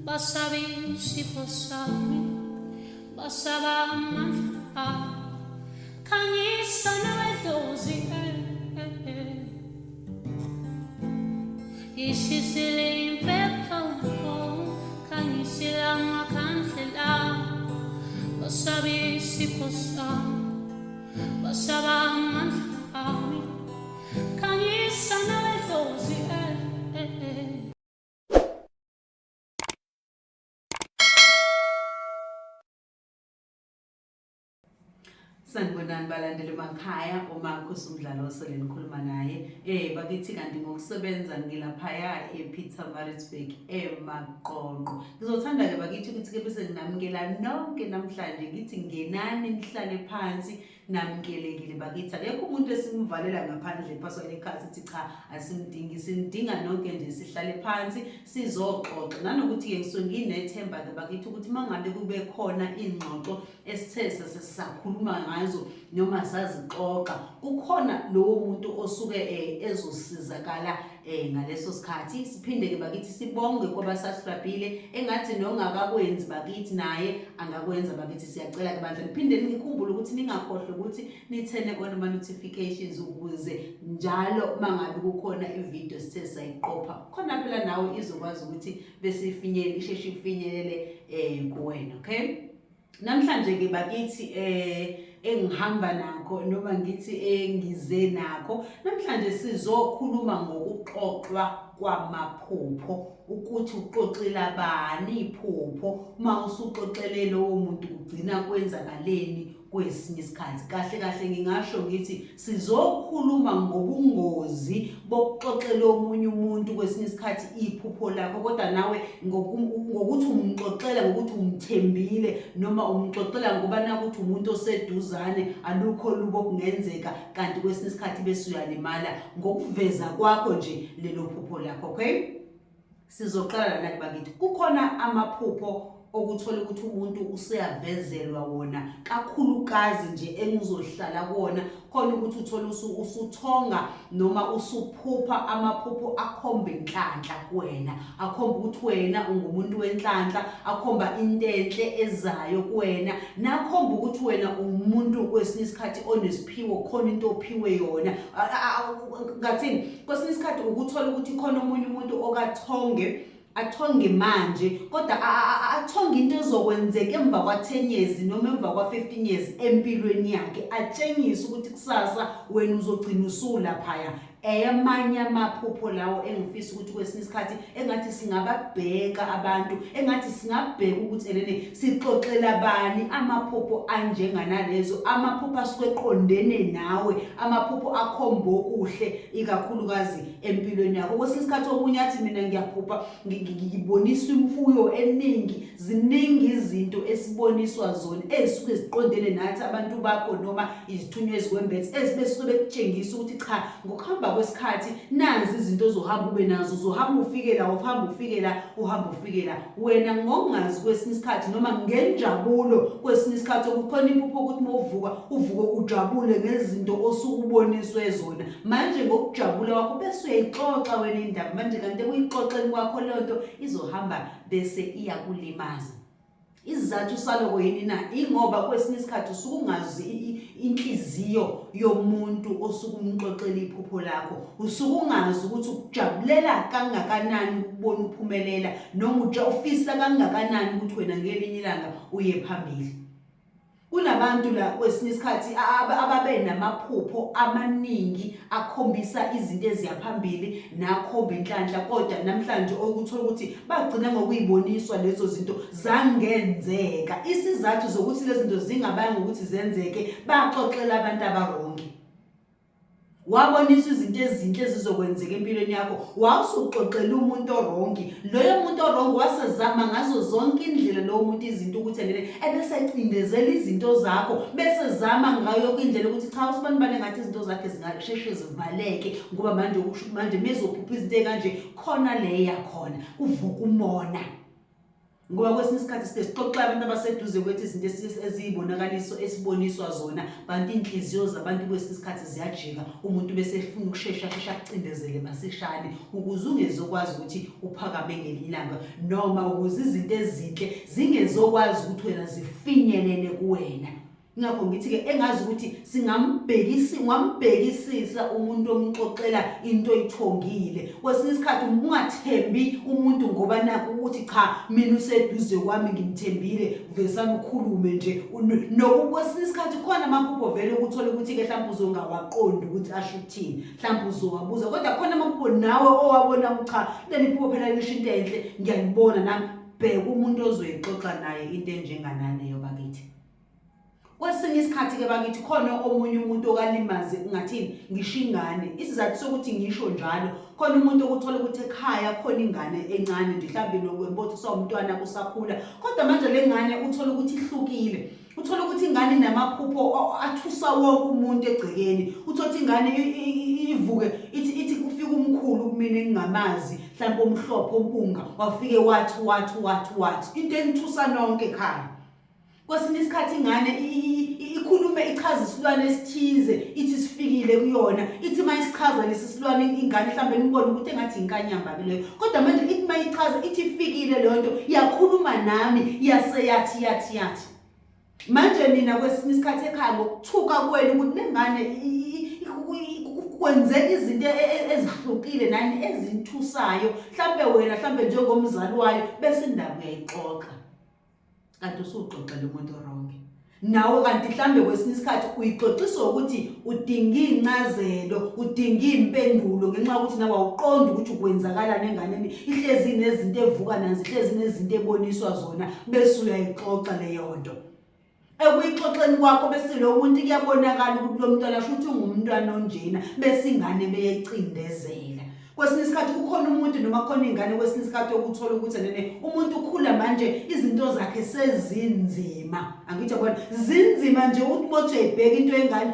Basabi sifosami, basaba manha, kanisa na wedozi, ishisile impepo, kanisila makansela, basabi sifosami, basaba manha, kanisa na wedozi, Sanibonani balandeli emakhaya uma kusumdlalo osele nikhuluma naye bakithi kanti ngokusebenza ngilaphaya ePietermaritzburg eMaqonqo. Ngizothanda ke bakithi ukuthi ke bese nginamukela nonke namhlanje ngithi ngenani nihlale phansi namukelekile bakithi. Akekho umuntu esimvalela ngaphandle ephaswa lekhaya sithi cha asimdingi, simdinga nonke nje sihlale phansi sizoxoxa. Nanokuthi ke ngisonginethemba ke bakithi ukuthi mangabe kube khona ingxoxo esithe sakhuluma ngazo noma sazixoxa, kukhona lowo muntu osuke ezosizakala ngaleso sikhathi. Siphinde ke bakithi sibonge kwabasasibabhile engathi nongakakwenzi bakithi naye angakwenza bakithi. Siyacela ke bandla niphinde ngikhumbule ukuthi ningakhohlwa ukuthi nithene on ama notifications ukuze njalo mangabe kukhona ivideo sithe sayiqopha khona phela nawe izokwazi ukuthi bese isheshe ifinyelele kuwena. Okay, namhlanje ke bakithi engihamba nakho noma ngithi engize nakho namhlanje sizokhuluma ngokuxoxwa kwamaphupho, ukuthi uxoxela bani iphupho, uma usuxoxele lowo muntu kugcina kwenzakaleni kwesinye isikhathi. Kahle kahle ngingasho ngithi sizokhuluma ngobungozi bokuxoxela omunye umuntu kwesinye isikhathi iphupho lakho, kodwa nawe ngokuthi umxoxela ngokuthi umthembile noma umxoxela ngoba nakuthi umuntu oseduzane alukho lubo kungenzeka, kanti kwesinye isikhathi bese uyalimala ngokuveza kwakho nje lelo phupho lakho. Okay, sizoqala lana bakithi. Kukhona amaphupho okuthola ukuthi umuntu useyavezelwa wona, kakhulukazi nje engizohlala kuona khona ukuthi uthola usuthonga noma usuphupha amaphupho akhomba inhlanhla kuwena, akhomba ukuthi wena ungumuntu wenhlanhla, akhomba into enhle ezayo kuwena, nakhomba ukuthi wena umuntu kwesinye isikhathi onesiphiwo, khona into ophiwe yona. Ngathini kwesinye isikhathi ukuthola ukuthi khona omunye umuntu athonge manje kodwa athonge into ezokwenzeka emva kwa 10 years noma emva kwa 15 years empilweni yakhe, atshengise ukuthi kusasa wena uzogcina usulaphaya. Amanye amaphupho lawo engifisa ukuthi kwesinye isikhathi engathi singababheka abantu, engathi singabheka ukuthi sixoxela bani amaphupho anjenganalezo, amaphupho asuke eqondene nawe, amaphupho akhomba okuhle ikakhulukazi empilweni yakho. Kwesinye isikhathi okunye athi mina ngiyaphupha ngiboniswa imfuyo eningi, ziningi izinto esiboniswa zona ezisuke ziqondene nathi abantu bakho noma izithunywa ezikwembethe ezibesuke bekutshengisa ukuthi cha ngokuhamba kwesikhathi nazi izinto ozohamba ube nazo, uzohamba ufike la, uhamba ufike la, uhamba ufike la. Wena ngokungazi kwesinye isikhathi noma ngenjabulo kwesinye isikhathi okukhona iphupho ukuthi uvuke ujabule ngezinto osukuboniswe zona, manje ngokujabula kwakho bese uyayixoxa wena indaba manje, kanti ekuyixoxeni kwakho leyo nto izohamba bese iyakulimaza. Isizathu saloko yini na? Ingoba kwesinye isikhathi usukungazi inhliziyo yomuntu osukumxoxela iphupho lakho, usukungazi ukuthi ukujabulela kangakanani ukubona uphumelela noma ufisa kangakanani ukuthi wena ngelinye ilanga uye phambili. Kunabantu la kwesinye isikhathi ababe namaphupho amaningi akhombisa izinto eziyaphambili nakhomba inhlanhla, kodwa namhlanje okuthola ukuthi bagcina ngokuyiboniswa lezo zinto zangenzeka. Isizathu zokuthi lezi zinto zingabanga ukuthi zenzeke, baxoxela abantu abarongi. Waboniswa izinto ezinhle ezizokwenzeka empilweni yakho, wasuxoxela umuntu orongi. Loyo muntu orongi wasezama ngazo zonke indlela lowo muntu izinto ukuthi ebese ecindezela izinto zakho, bese zama ngayo yonke indlela ukuthi cha usibani ngathi izinto zakhe zingasheshe zivaleke ngoba manje mezophupha izinto ekanje khona le yakhona uvuka umona. ngoba kwesinye isikhathi sixoxa abantu abaseduze kwethu izinto eziyibonakaliso esiboniswa zona bantu inhliziyo zabantu kwesinye isikhathi ziyajika umuntu bese efuna ukushesha akucindezele masishane ukuze ungezokwazi ukuthi uphakame ngelinye ilanga noma ukuze izinto ezinhle zingezokwazi ukuthi wena zifinyelele kuwena. Ngakho ngithi ke engazi ukuthi ngambhekisisa umuntu omxoxela into oyithongile. Kwesinye isikhathi ungathembi umuntu ngoba nakho ukuthi cha mina useduze kwami ngimthembile vesana ukhulume nje. Nokwesinye isikhathi khona amaphupho vele ukuthola ukuthi ke mhlawumbe uzongawaqondi ukuthi asho ukuthini. Mhlawumbe uzowabuza kodwa khona amaphupho nawe owabona ukuthi cha leli phupho phela lisho into enhle ngiyalibona nami bheka umuntu ozoyixoxa naye into enjenganaleyo bakithi. Kwesinye isikhathi ke bakithi khona omunye umuntu okalimaze ngathini ngisho ingane isizathu sokuthi ngisho njalo khona umuntu okuthola ukuthi ekhaya khona ingane encane nje mhlawumbe nokwembothi sawumntwana kusakhula kodwa manje lengane uthola ukuthi ihlukile uthola ukuthi ingane inamaphupho athusa wonke umuntu egcekeni uthola ukuthi ingane ivuke ithi kufika umkhulu kumina engingamazi mhlawumbe omhlophe ompunga wafike wathi into engithusa nonke ekhaya. Kwesinye isikhathi ingane ikhulume ichaza isilwane esithize ithi sifikile kuyona ithi mayisichaza lesi silwane ingane mhlambe nibone ukuthi engathi inkanyamba leyo kodwa manje ithi mayichaza ithi ifikile leyo nto yakhuluma nami yaseyathi manje nina kwesinye isikhathi ekhaya ngokuthuka kwenu ukuthi nengane kwenzeka izinto ezihlukile nani ezinthusayo mhlambe wena mhlambe njengomzali wayo bese indaba uyayixoxa kanti usuxoxela umuntu wrong nawe kanti mhlambe kwesinye isikhathi uyixoxiswa ukuthi udinga incazelo udinga impendulo ngenxa ukuthi nawe awuqondi ukuthi ukwenzakala nenganeni ihlezi nezinto evuka nazo ihlezi nezinto eboniswa zona bese uyayixoxa leyo nto ekuyixoxeni kwakho bese lo muntu kuyabonakala ukuthi lo mntwana asho ukuthi ungumntwana onjena bese ingane beyecindezela. Kwesinye isikhathi kukhona umuntu noma khona ingane kwesinye isikhathi okuthola ukuthi umuntu ukhula manje izinto zakhe sezinzima angithi yabona zinzima nje ukuthi mothi uyibheka into engane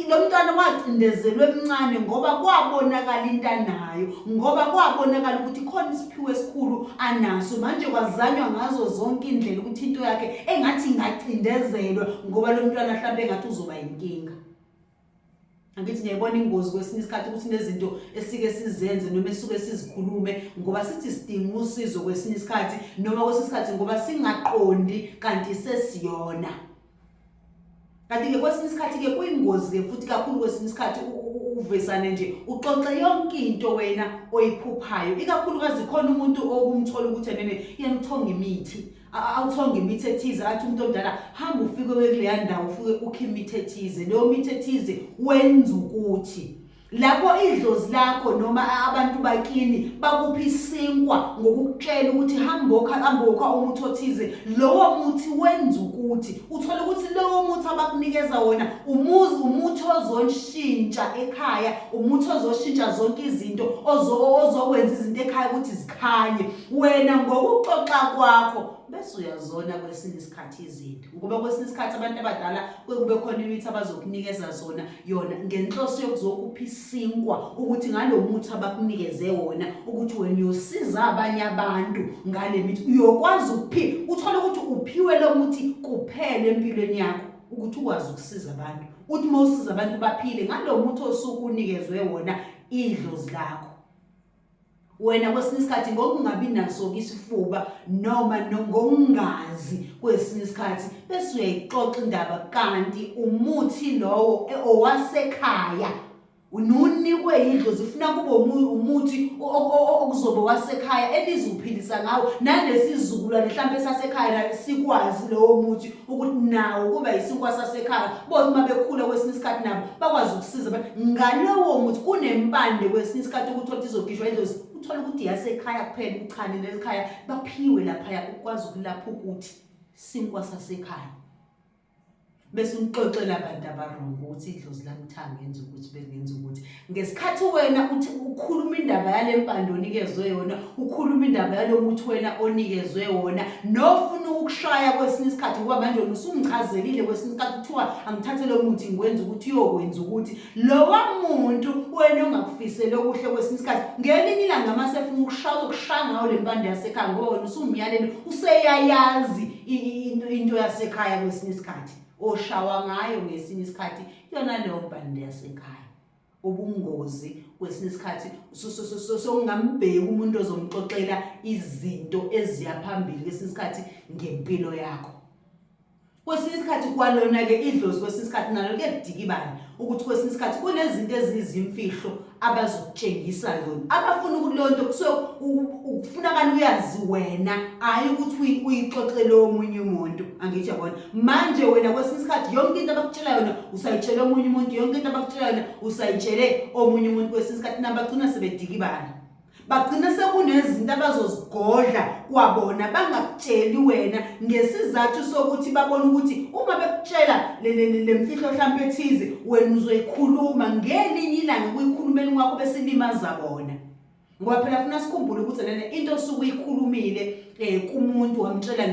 lo mntwana wacindezelwe emncane ngoba kwabonakala into anayo ngoba kwabonakala ukuthi khona isiphiwo esikhulu anaso manje kwazanywa ngazo zonke indlela ukuthi into yakhe engathi ingacindezelwa ngoba lo mntwana mhlawumbe engathi uzoba inkinga. Angithi ngiyabona ingozi kwesinye isikhathi ukuthi nezinto esike sizenze noma esuke sizikhulume ngoba sithi sidinga usizo kwesinye isikhathi noma kwesinye isikhathi ngoba singaqondi kanti sesiyona. Kanti ke kwesinye isikhathi ke kuyingozi ke futhi kakhulu kwesinye isikhathi uvesane nje uxoxe yonke into wena oyiphuphayo ikakhulukazi khona umuntu okumthola ukuthi yemthonga imithi awuthonga imithi ethize athi umuntu omdala hamba ufike kuleya ndawo ufike ukhe imithi ethize leyo mithi ethize wenza ukuthi lapho idlozi lakho noma abantu bakini bakuphi isinkwa ngokukutshela ukuthi hambokha umuthi othize lowo muthi wenza ukuthi uthola ukuthi lowo muthi abakunikeza wona umuthi ozoshintsha ekhaya umuthi ozoshintsha zonke izinto ozokwenza izinto ekhaya ukuthi zikhanye wena ngokuxoxa kwakho bese uyazona kwesinye isikhathi izinto ngoba kwesinye isikhathi abantu abadala kube khona imithi abazokunikeza zona yona ngenhloso yokuzokuphi isinkwa ukuthi ngalomuthi abakunikeze wona ukuthi wena uyosiza abanye abantu ngale mithi uyokwazi uthola ukuthi uphiwe lo muthi kuphela empilweni yakho ukuthi ukwazi ukusiza abantu uthi mawusiza abantu baphile ngalo muthi osukunikezwe wona idlozi lakho. Wena kwesinye isikhathi ngokungabi naso isifuba noma ngokungazi kwesinye isikhathi bese uyayixoxa indaba kanti umuthi lowo owasekhaya ununikwe idlozi ufuna kube umuthi okuzobe wasekhaya elizophilisa ngawo nalesizukulwane mhlawumbe sasekhaya sikwazi lowo muthi ukuthi nawo kuba isinkwa sasekhaya bothi mabekhula kwesinye isikhathi nabo bakwazi ukusiza abantu ngalowo muthi kunempande kwesinye isikhathi ukuthi izogishwa idlozi uthola ukuthi yasekhaya kuphela uchane lekhaya baphiwe lapha ukwazi ukulapha ukuthi sinkwa sasekhaya bese unixoxela abantu abarongo ukuthi idlozi lamthanga yenza ukuthi bengenza ukuthi ngesikhathi wena uthi ukhuluma indaba yale mpando onikezwe yona ukhuluma indaba yalo muthi wena onikezwe wona nofuna ukushaya kwesinye isikhathi ngoba manje usumchazelile kwesinye isikhathi kuthiwa angithathe lo muthi ngikwenza ukuthi uyokwenza ukuthi lo muntu wena ongakufisela okuhle kwesinye isikhathi ngelinye ilanga mase efuna ukushaya ngayo le mpando yasekhaya ngoba wena usumyalelo useyayazi into yasekhaya kwesinye isikhathi oshawa ngayo ngesinye isikhathi yona leyo mpande yasekhaya ubungozi kwesinye isikhathi sokungambheki umuntu ozomxoxela izinto eziyaphambili kwesinye isikhathi ngempilo yakho kwesinye isikhathi kwalona ke idlozi kwesinye isikhathi nalo kuyadikibana ukuthi kwesinye isikhathi kunezinto ezizimfihlo abazokutshengisa yona abafuna ukulonto ukufunakala uyazi wena hayi ukuthi uyixoxele omunye umuntu angithi yabona manje wena kwesinye isikhathi yonke into abakutshela yona usayitshela omunye umuntu yonke into abakutshela yona usayitshele omunye umuntu kwesinye isikhathi nabagcina sebedikibana bagcina sekunezinto abazozigodla kwabona bangakutsheli wena ngesizathu sokuthi babone ukuthi uma bekutshela le mfihlo mhlawumbe ethize wena uzoyikhuluma ngelinye ilanga kuyikhulumeni kwakho besilimaza bona ngoba phela funa sikhumbule ukuthi lena into osuke uyikhulumile kumuntu wamtshela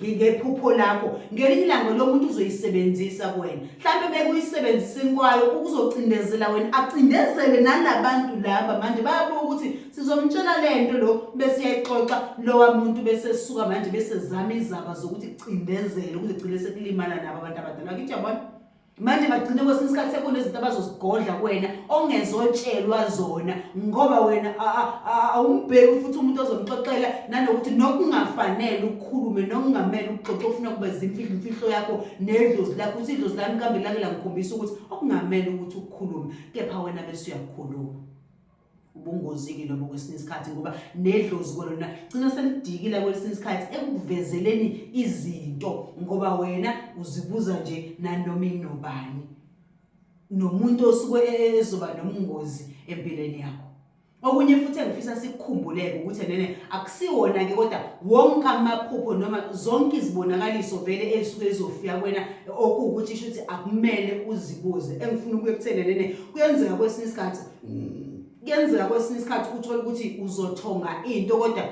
ngephupho lakho ngelinye ilanga lo muntu uzoyisebenzisa kuwena mhlawumbe bekuyisebenziseni kwayo ukuzocindezela wena acindezele nalabantu laba manje bayabuka ukuthi sizomtshela lento lo bese uyayixoxa lo muntu bese suka manje bese zama izaba zokuthi cindezele ukuthi gcine sekulimala nabo abantu abadala ngithi yabona manje bagcine kwesinye isikhathi sekunezinto abazosigodla kuwena ongezotshelwa zona ngoba wena awumbheki futhi umuntu ozomxoxela nanokuthi nokungafanele ukukhulume nokungamele ukuxoxa ufuna kube imfihlo yakho nedlozi lakho uthi idlozi lami kambe lake langikhombisa ukuthi okungamele ukuthi ukukhulume kepha wena bese uyakhuluma ubungozi-ke lobo kwesinye isikhathi ngoba nedlozi kolona gcina selidikile kwesinye isikhathi ekuvezeleni izinto ngoba wena uzibuza nje nanoma inobani nomuntu osuke ezoba nomungozi empilweni yakho okunye futhi engifisa sikukhumbuleke ukuthi nene akusiwona ke kodwa wonke amaphupho noma zonke izibonakaliso vele esuke ezofika kuwena okuwukuthi isho ukuthi akumele uzibuze engifuna ukuyekuthena nene kuyenzeka kwesinye isikhathi uthola ukuthi uzothonga into kodwa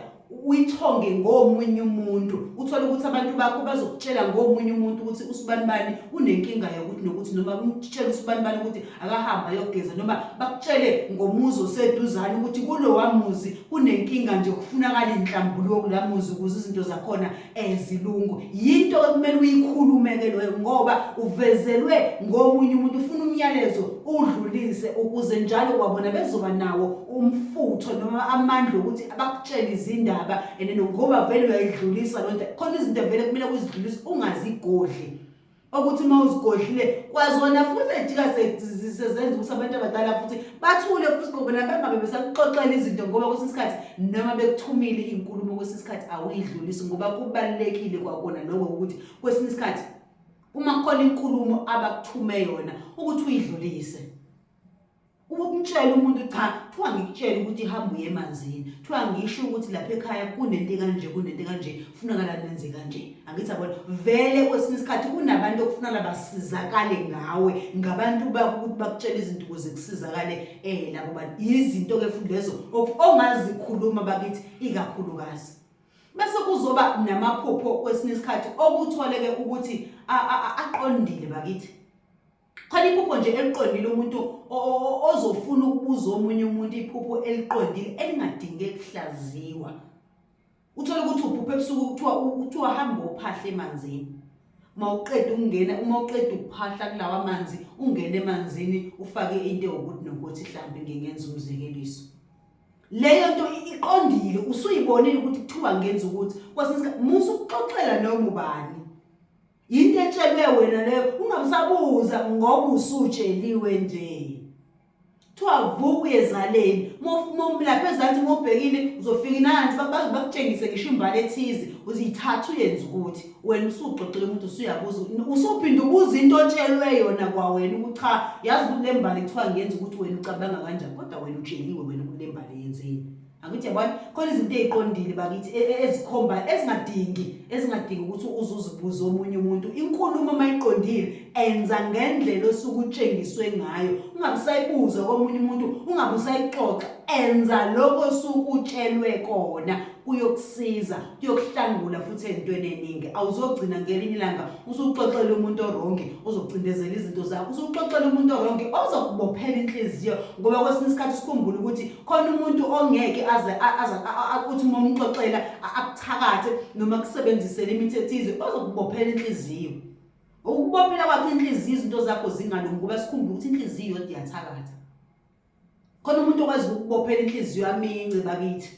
uyithonge ngomunye umuntu uthola ukuthi abantu bakho bazokutshela ngomunye umuntu ukuthi usibanibani unenkinga yokuthi nokuthi noma umtshela usibanibani ukuthi akahamba yogeza noma bakutshele ngomuzi oseduzane ukuthi kulo wamuzi kunenkinga nje kufunakala inhlambuluko kulamuzi ukuze izinto zakhona ezilungu yinto ekumele uyikhulumeke loyo ngoba uvezelwe ngomunye umuntu ufuna umyalezo udlulise ukuze njalo kwabona bezoba nawo umfutho noma amandla ukuthi abakutshela izindaba ngoba vele uyayidlulisa lonto khona izinto vele kumele uzidlulise ungazigodli ukuthi uma uzigodlile kwazona futhi ejika sezenza ukuthi abantu abadala futhi bathule futhi ngoba nabembe besakuxoxela izinto ngoba kwesinye isikhathi noma bekuthumile inkulumo kwesinye isikhathi awuyidlulisi ngoba kubalekile kwakona lokho ukuthi kwesinye isikhathi uma khona inkulumo abakuthume yona ukuthi uyidlulise ukumtshela umuntu cha kuthiwa ngikutshela ukuthi ihamba uye emanzini kuthiwa ngisho ukuthi lapha ekhaya kunento kanje kufunakala nenze kanje angithi yabona vele kwesinye isikhathi kunabantu okufunala basizakale ngawe ngabantu ukuthi bakutshela izinto ukuze kusizakale labo bantu izinto ke futhi lezo ongazikhuluma bakithi ikakhulukazi bese kuzoba namaphupho kwesinye isikhathi okutholeke ukuthi aqondile bakithi khona iphupho nje eliqondile umuntu ozofuna ukubuza omunye umuntu iphupho eliqondile elingadinge kuhlaziwa uthola ukuthi uphupho ebusuku kuthiwa hamba uphahla emanzini uma uqeda ukuphahla kulawa amanzi ungene emanzini ufake into yokuthi nokuthi mhlambe ngenza umzekeliso leyo nto iqondile usuyibonile ukuthi kuthiwa ngenza ukuthi kwasinga musu ukuxoxela noma ubani into etshelwe wena leyo ungabusabuza ngoba usutsheliwe nje thuavuka uyezaleni lapha ezansi mobhekile uzofika nansi bakutshengise ngisho imbali ethize uzithatha uyenza ukuthi wena usuxoxele umuntu usuyabuza usuphinda ubuza into otshelwe yona kwa wena ukuthi cha yazi ukuthi lembali kuthiwa ngenza ukuthi wena ucabanga kanjani kodwa wena utsheliwe wena ukuthi lembali yenzeni Angithi yabona khona izinto eziqondile bakithi ezikhomba ezingadingi ukuthi uzuzibuze omunye umuntu. Inkulumo mayiqondile enza ngendlela osukutshengiswe ngayo. Ungabusayibuza komunye umuntu, ungabusayixoxa, enza lokho osukutshelwe kona. Kuyokusiza, kuyokuhlangula futhi ezintweni eziningi. Awuzogcina ngelinye ilanga usuxoxela umuntu oronke ozokucindezela izinto zakho. Usuxoxela umuntu oronke ozokubophela inhliziyo, ngoba kwesinye isikhathi sikhumbule ukuthi khona umuntu ongeke aze uthi uma umxoxela akuthakathe noma kusebenzisele imithethize ozokubophela inhliziyo. Ukubophela kwakhe inhliziyo izinto zakho zingalungi, ngoba sikhumbule ukuthi inhliziyo iyathakatha. Khona umuntu okwazi ukubophela inhliziyo amince bakithi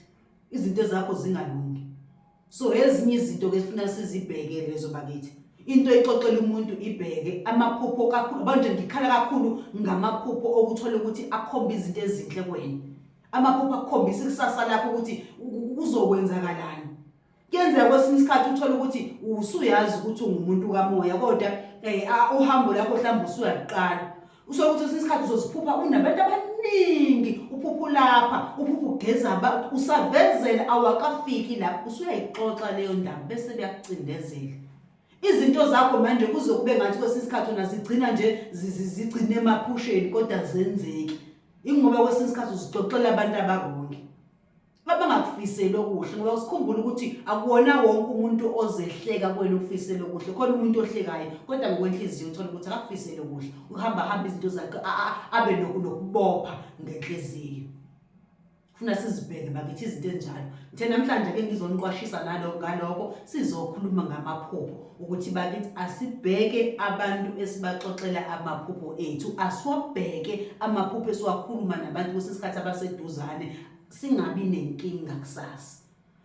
izinto zakho zingalungi. So ezinye izinto ke sifuna sizibheke lezo bakithi. Into exoxela umuntu ibheke amaphupho kakhulu. Manje ngikhala kakhulu ngamaphupho okuthola ukuthi akhomba izinto ezinhle kuwena. Amaphupho akukhombisa ikusasa lakho ukuthi kuzokwenzakalani. Kuyenzeka kwesinye isikhathi uthola ukuthi usuyazi ukuthi ungumuntu kamoya, kodwa uhambo lakho mhlawumbe usuyaqala. Usokuthi isikhathi uzosiphupha unabantu abaningi, uphupho lapha, uphupho ugeza abantu, usavezela awakafiki lapho, usuyayixoxa leyo ndaba bese kuyakucindezela. Izinto zakho manje kuzokube ngathi kwesinye isikhathi unazigcina nje zigcine emaphusheni kodwa zenzeki. Ingoba kwesinye isikhathi uzixoxela abantu abaronke abangakufiseli okuhle, ngoba sikhumbule ukuthi akuwona wonke umuntu ozehleka kuwena ukufisela okuhle. Khona umuntu ohlekayo kodwa ngokwenhliziyo uthola ukuthi akakufisele okuhle, uhamba izinto zakhe abe nokubopha ngenhliziyo. Funa sizibheke bakithi izinto ezinjalo. Ngithe namhlanje ke ngizoniqwashisa ngalokho sizokhuluma ngamaphupho, ukuthi bakithi asibheke abantu esibaxoxela amaphupho ethu, asiwabheke amaphupho esiwakhuluma nabantu kwesikhathi abaseduzane, singabi nenkinga kusasa.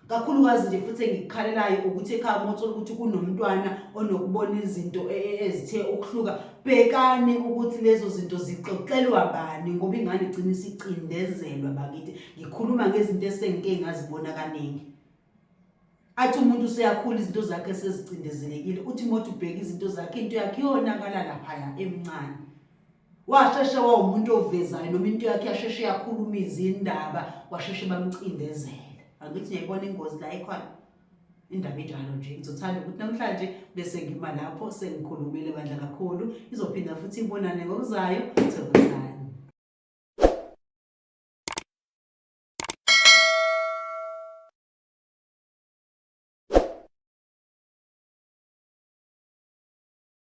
Kakhulukazi nje futhi engikukhalelayo ukuthi ekhaya mothola ukuthi kunomntwana onokubona izinto ezithe ukuhluka, bhekane ukuthi lezo zinto zixoxelwa bani, ngoba ingane igcina isicindezelwa bakithi. Ngikhuluma ngezinto esengike ngazibona kaningi. Athi umuntu useyakhula izinto zakhe sezicindezelekile, uthi mothi ubheka izinto zakhe into yakhe iyonakala lapha emncane. Washeshe wawumuntu ovezayo noma into yakhe yasheshe yakhuluma izindaba, washeshe bamcindezela. Angithi ngiyayibona ingozi la ikhona. Indaba enjalo nje ngizothanda ukuthi namhlanje bese ngima lapho sengikhulumile bandla kakhulu. Izophinda futhi ibonane ngokuzayo.